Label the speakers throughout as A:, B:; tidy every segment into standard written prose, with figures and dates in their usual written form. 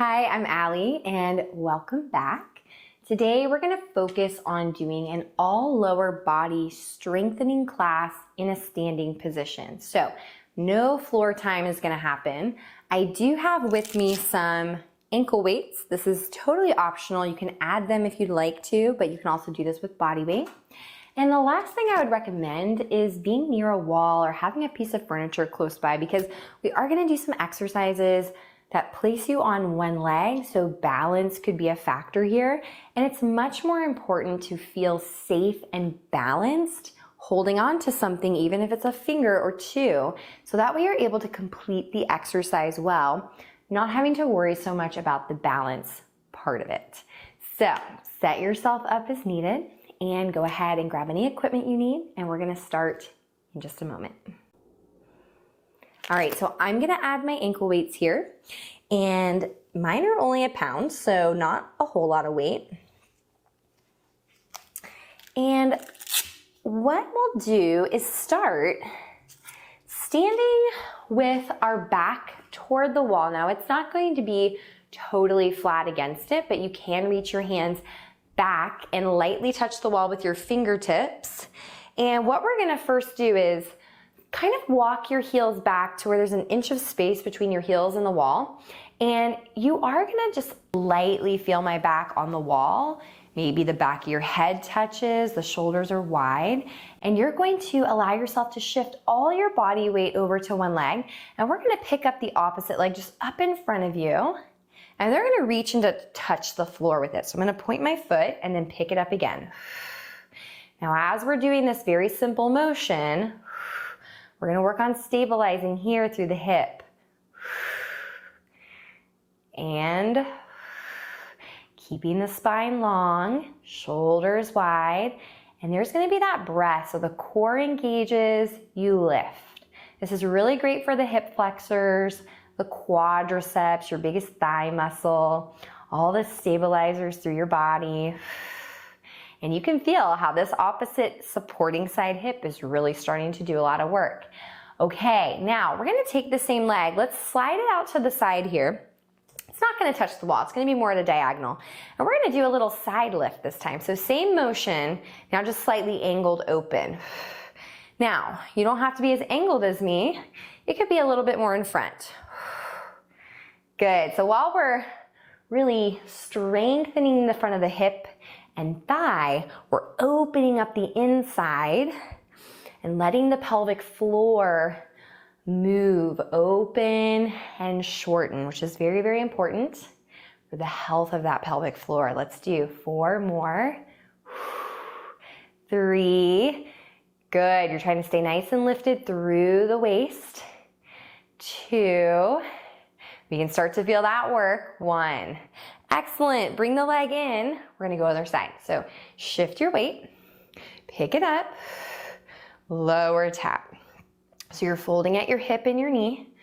A: Hi, I'm Allie and welcome back. Today we're going to focus on doing an all lower body strengthening class in a standing position. So no floor time is going to happen. I do have with me some ankle weights. This is totally optional. You can add them if you'd like to, but you can also do this with body weight. And the last thing I would recommend is being near a wall or having a piece of furniture close by, because we are going to do some exercises that place you on one leg, so balance could be a factor here. And it's much more important to feel safe and balanced holding on to something, even if it's a finger or two, so that way you're able to complete the exercise well, not having to worry so much about the balance part of it. So set yourself up as needed and go ahead and grab any equipment you need, and we're gonna start in just a moment. All right, so I'm gonna add my ankle weights here, and mine are only 1 pound, so not a whole lot of weight. And what we'll do is start standing with our back toward the wall. Now, it's not going to be totally flat against it, but you can reach your hands back and lightly touch the wall with your fingertips. And what we're gonna first do is kind of walk your heels back to where there's 1 inch of space between your heels and the wall. And you are gonna just lightly feel my back on the wall. Maybe the back of your head touches, the shoulders are wide, and you're going to allow yourself to shift all your body weight over to one leg. And we're gonna pick up the opposite leg just up in front of you. And they're gonna reach and to touch the floor with it. So I'm gonna point my foot and then pick it up again. Now, as we're doing this very simple motion, we're gonna work on stabilizing here through the hip. And keeping the spine long, shoulders wide, and there's gonna be that breath. So the core engages, you lift. This is really great for the hip flexors, the quadriceps, your biggest thigh muscle, all the stabilizers through your body. And you can feel how this opposite supporting side hip is really starting to do a lot of work. Okay, now we're gonna take the same leg. Let's slide it out to the side here. It's not gonna touch the wall. It's gonna be more at a diagonal. And we're gonna do a little side lift this time. So same motion, now just slightly angled open. Now, you don't have to be as angled as me. It could be a little bit more in front. Good, so while we're really strengthening the front of the hip and thigh, we're opening up the inside and letting the pelvic floor move open and shorten, which is very, very important for the health of that pelvic floor. Let's do 4 more. 3. Good, you're trying to stay nice and lifted through the waist. 2. We can start to feel that work. 1. Excellent, bring the leg in. We're gonna go other side. So shift your weight, pick it up, lower tap. So you're folding at your hip and your knee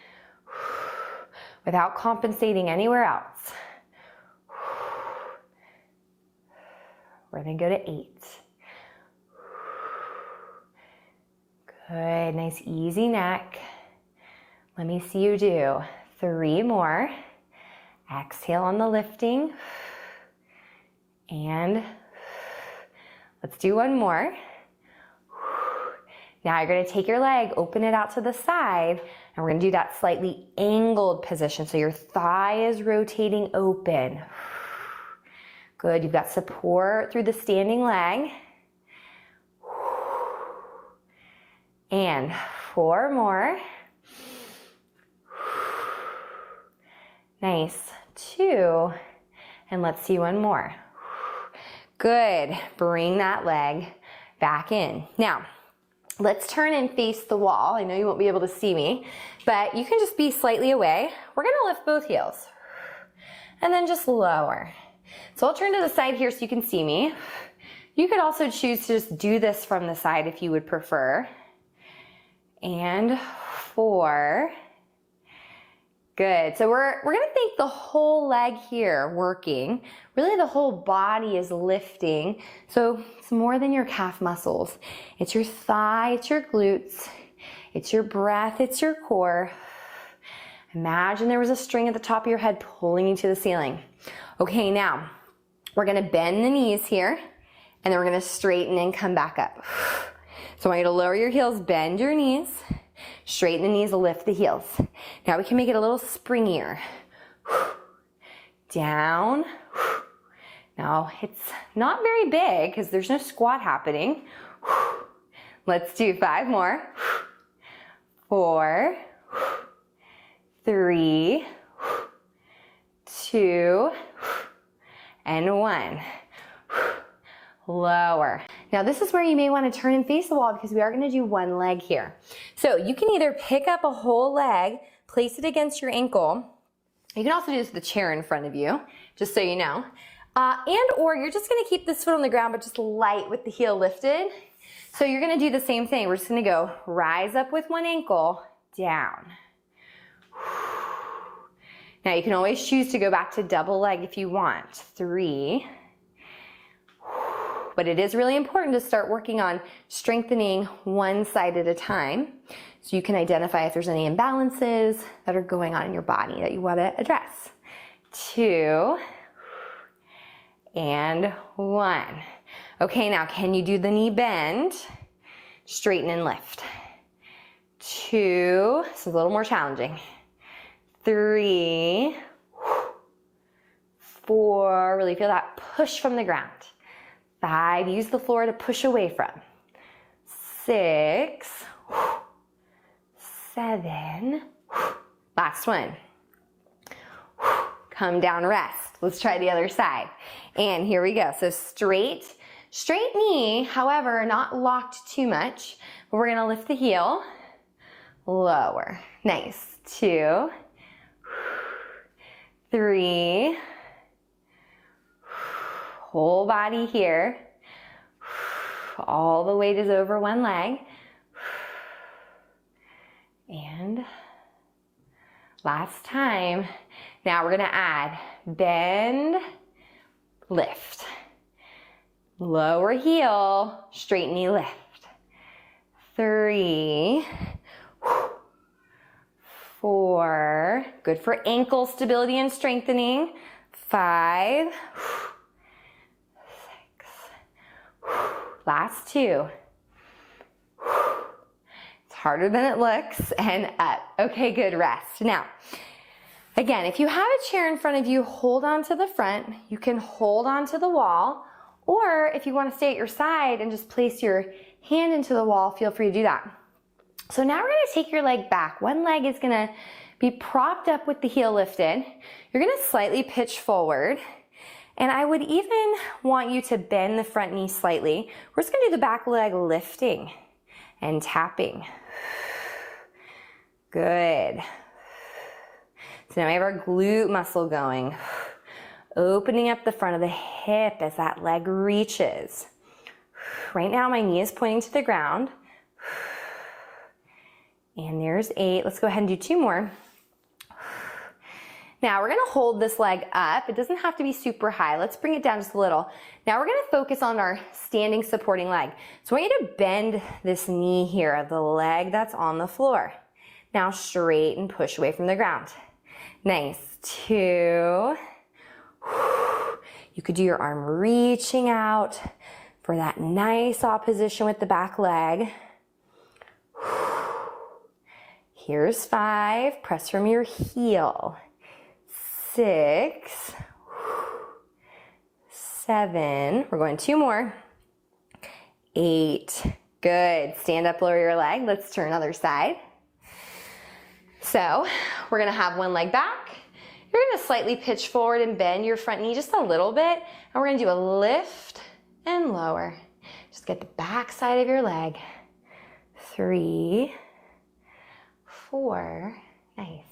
A: without compensating anywhere else. We're gonna go to 8. Good, nice easy neck. Let me see you do 3 more. Exhale on the lifting. And let's do 1 more. Now you're gonna take your leg, open it out to the side, and we're gonna do that slightly angled position. So your thigh is rotating open. Good, you've got support through the standing leg. And 4 more. Nice, 2, and let's see 1 more. Good, bring that leg back in. Now, let's turn and face the wall. I know you won't be able to see me, but you can just be slightly away. We're gonna lift both heels, and then just lower. So I'll turn to the side here so you can see me. You could also choose to just do this from the side if you would prefer. And 4. Good, so we're gonna think the whole leg here working. Really the whole body is lifting. So it's more than your calf muscles. It's your thigh, it's your glutes, it's your breath, it's your core. Imagine there was a string at the top of your head pulling you to the ceiling. Okay, now we're gonna bend the knees here, and then we're gonna straighten and come back up. So I want you to lower your heels, bend your knees, straighten the knees, lift the heels. Now we can make it a little springier. Down. Now it's not very big because there's no squat happening. Let's do 5 more. 4, 3, 2, and 1. Lower. Now this is where you may want to turn and face the wall because we are going to do one leg here. So you can either pick up a whole leg, place it against your ankle. You can also do this with the chair in front of you, just so you know. Or you're just going to keep this foot on the ground, but just light with the heel lifted. So you're going to do the same thing. We're just going to go rise up with one ankle, down. Now you can always choose to go back to double leg if you want. 3. But it is really important to start working on strengthening one side at a time so you can identify if there's any imbalances that are going on in your body that you want to address. 2 and 1. Okay, now can you do the knee bend? Straighten and lift. 2, this is a little more challenging. 3, 4, really feel that push from the ground. 5, use the floor to push away from. 6, 7, last one. Come down, rest. Let's try the other side. And here we go. So straight knee, however, not locked too much. But we're gonna lift the heel, lower. Nice. 2, 3, whole body here. All the weight is over one leg. And last time. Now we're gonna add bend, lift. Lower heel, straight knee lift. 3, 4, good for ankle stability and strengthening. 5, 6, last 2. It's harder than it looks, and up. Okay, good, rest. Now, again, if you have a chair in front of you, hold on to the front. You can hold on to the wall, or if you want to stay at your side and just place your hand into the wall, feel free to do that. So now we're going to take your leg back. One leg is going to be propped up with the heel lifted. You're going to slightly pitch forward. And I would even want you to bend the front knee slightly. We're just going to do the back leg lifting and tapping. Good. So now we have our glute muscle going. Opening up the front of the hip as that leg reaches. Right now my knee is pointing to the ground. And there's 8. Let's go ahead and do 2 more. Now we're gonna hold this leg up. It doesn't have to be super high. Let's bring it down just a little. Now we're gonna focus on our standing supporting leg. So I want you to bend this knee here, the leg that's on the floor. Now straighten, push away from the ground. Nice. 2. You could do your arm reaching out for that nice opposition with the back leg. Here's 5. Press from your heel. 6, 7, we're going 2 more. 8, good. Stand up, lower your leg. Let's turn other side. So we're gonna have one leg back. You're gonna slightly pitch forward and bend your front knee just a little bit. And we're gonna do a lift and lower. Just get the back side of your leg. 3, 4, nice.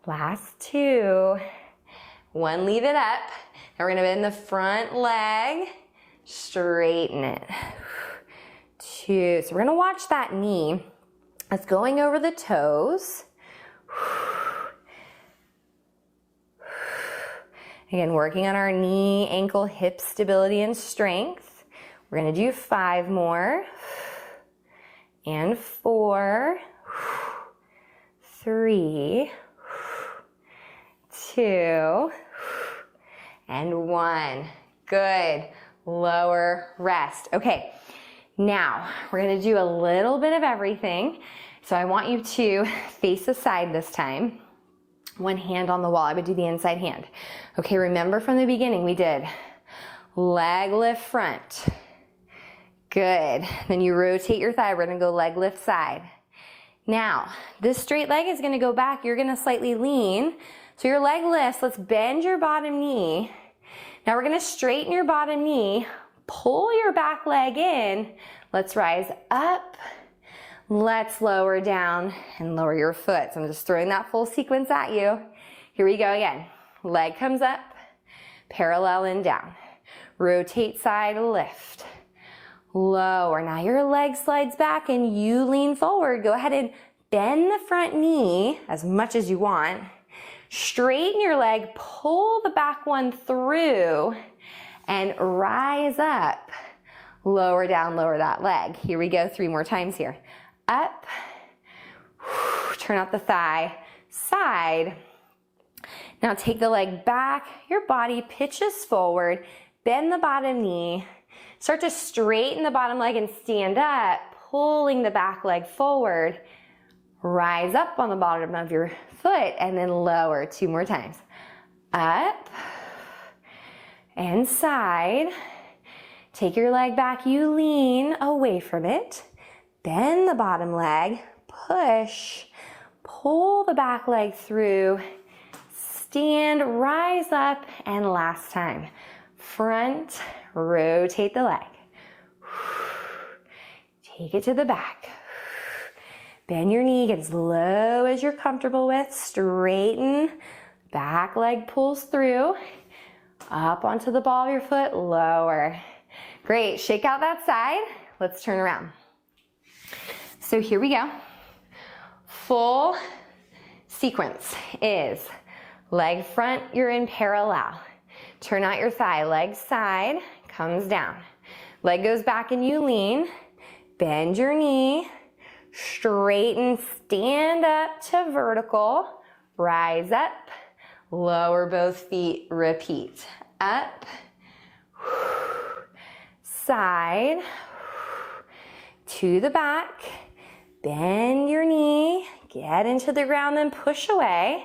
A: Last 2. 1, leave it up. Now we're gonna bend the front leg, straighten it. 2, so we're gonna watch that knee. It's going over the toes. Again, working on our knee, ankle, hip stability and strength. We're gonna do 5 more. And 4, 3, 2, and 1. Good. Lower, rest. Okay, now we're gonna do a little bit of everything. So I want you to face aside this time. One hand on the wall. I would do the inside hand. Okay, remember from the beginning we did leg lift front. Good. Then you rotate your thigh. We're gonna go leg lift side. Now, this straight leg is gonna go back. You're gonna slightly lean. So your leg lifts. Let's bend your bottom knee. Now we're gonna straighten your bottom knee. Pull your back leg in. Let's rise up. Let's lower down and lower your foot. So I'm just throwing that full sequence at you. Here we go again. Leg comes up, parallel and down. Rotate side, lift. Lower. Now your leg slides back and you lean forward. Go ahead and bend the front knee as much as you want. Straighten your leg, pull the back one through, and rise up. Lower down, lower that leg. Here we go, 3 more times here. Up, turn out the thigh, side. Now take the leg back, your body pitches forward, bend the bottom knee, start to straighten the bottom leg and stand up, pulling the back leg forward. Rise up on the bottom of your foot and then lower 2 more times. Up and side. Take your leg back, you lean away from it. Bend the bottom leg, push, pull the back leg through, stand, rise up, and last time. Front, rotate the leg. Take it to the back. Bend your knee, get as low as you're comfortable with. Straighten, back leg pulls through. Up onto the ball of your foot, lower. Great, shake out that side. Let's turn around. So here we go. Full sequence is leg front, you're in parallel. Turn out your thigh, leg side, comes down. Leg goes back and you lean. Bend your knee, straighten, stand up to vertical. Rise up, lower both feet, repeat. Up, side, to the back. Bend your knee, get into the ground, then push away.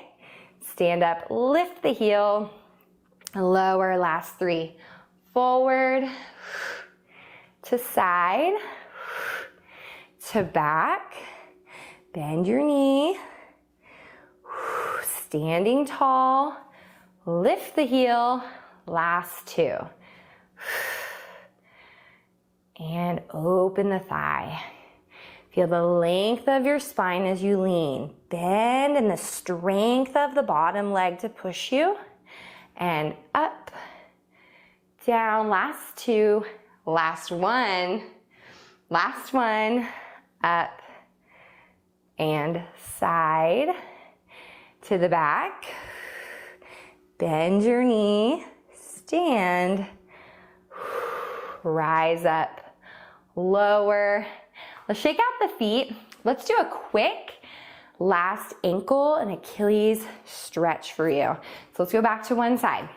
A: Stand up, lift the heel, lower, last 3. Forward, to side, to back. Bend your knee, standing tall, lift the heel, last 2. And open the thigh. Feel the length of your spine as you lean. Bend and the strength of the bottom leg to push you. And up, down, last 2, last 1, up, and side, to the back. Bend your knee, stand, rise up, lower. Let's shake out the feet. Let's do a quick last ankle and Achilles stretch for you. So let's go back to one side.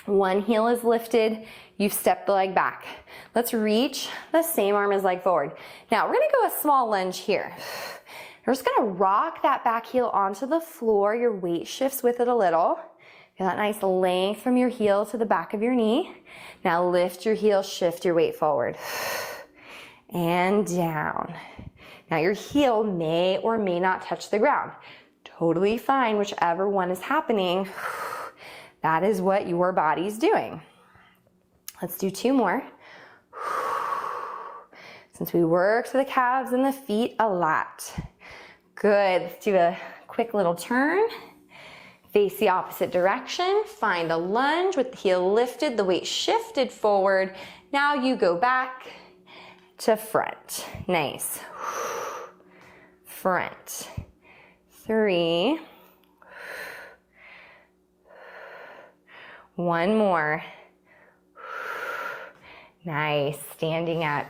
A: One heel is lifted, you've stepped the leg back. Let's reach the same arm as leg forward. Now we're gonna go a small lunge here. You're just gonna rock that back heel onto the floor. Your weight shifts with it a little. Feel that nice length from your heel to the back of your knee. Now lift your heel, shift your weight forward. And down. Now your heel may or may not touch the ground. Totally fine, whichever one is happening. That is what your body's doing. Let's do 2 more. Since we worked the calves and the feet a lot. Good, let's do a quick little turn. Face the opposite direction. Find a lunge with the heel lifted, the weight shifted forward. Now you go back to front. Nice. Front. 3. One more. Nice, standing up.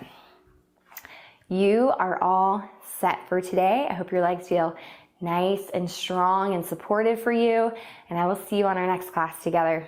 A: You are all set for today. I hope your legs feel nice and strong and supportive for you, and I will see you on our next class together.